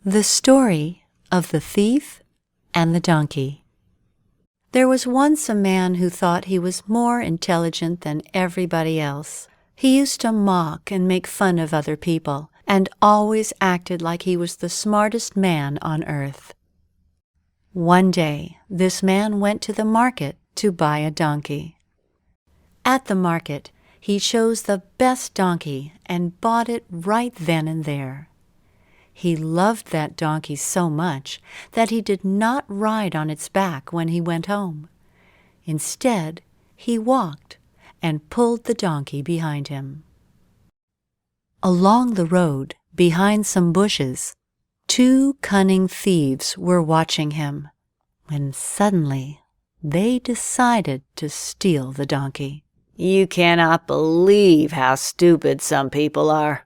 The Story of the Thief and the Donkey. There was once a man who thought he was more intelligent than everybody else. He used to mock and make fun of other people, and always acted like he was the smartest man on earth. One day, this man went to the market to buy a donkey. At the market, he chose the best donkey and bought it right then and there. He loved that donkey so much that he did not ride on its back when he went home. Instead, he walked and pulled the donkey behind him. Along the road, behind some bushes, two cunning thieves were watching him, when suddenly they decided to steal the donkey. "You cannot believe how stupid some people are.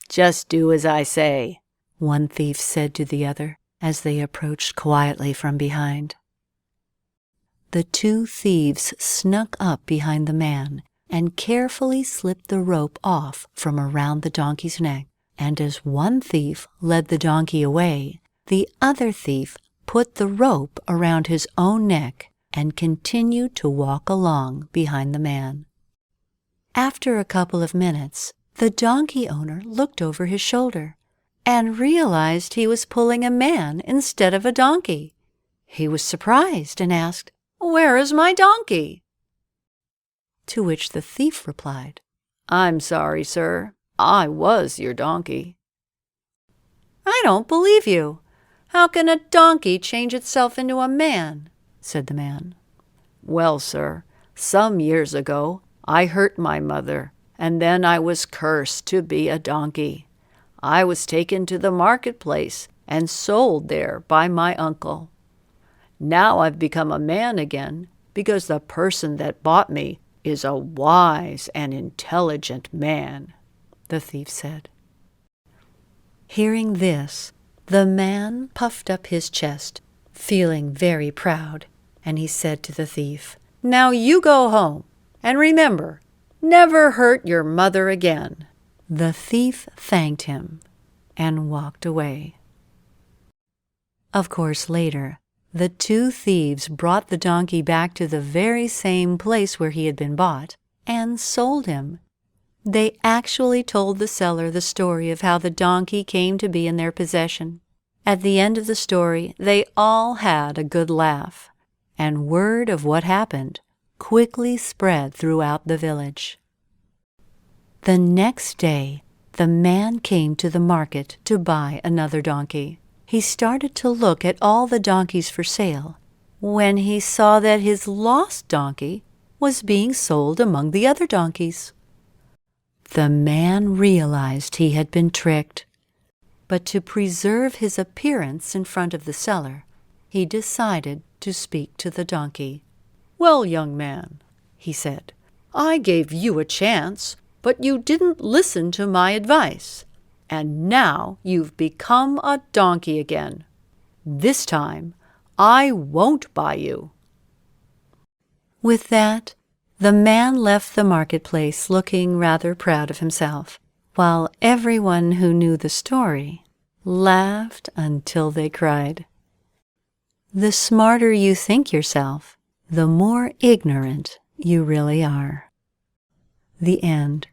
Just do as I say," one thief said to the other as they approached quietly from behind. The two thieves snuck up behind the man and carefully slipped the rope off from around the donkey's neck, and as one thief led the donkey away, the other thief put the rope around his own neck and continued to walk along behind the man. After a couple of minutes, the donkey owner looked over his shoulder and realized he was pulling a man instead of a donkey. He was surprised and asked, "Where is my donkey?" To which the thief replied, "I'm sorry, sir. I was your donkey." "I don't believe you. How can a donkey change itself into a man?" said the man. "Well, sir, some years ago I hurt my mother, and then I was cursed to be a donkey. I was taken to the marketplace and sold there by my uncle. Now I've become a man again because the person that bought me is a wise and intelligent man," the thief said. Hearing this, the man puffed up his chest, feeling very proud, and he said to the thief, "Now you go home, and remember, never hurt your mother again." The thief thanked him and walked away. Of course, later, the two thieves brought the donkey back to the very same place where he had been bought and sold him. They actually told the seller the story of how the donkey came to be in their possession. At the end of the story, they all had a good laugh, and word of what happened quickly spread throughout the village. The next day, the man came to the market to buy another donkey. He started to look at all the donkeys for sale when he saw that his lost donkey was being sold among the other donkeys. The man realized he had been tricked, but to preserve his appearance in front of the seller, he decided to speak to the donkey. "Well, young man," he said, "I gave you a chance, but you didn't listen to my advice, and now you've become a donkey again. This time, I won't buy you." With that, the man left the marketplace looking rather proud of himself, while everyone who knew the story laughed until they cried. The smarter you think yourself, the more ignorant you really are. The end.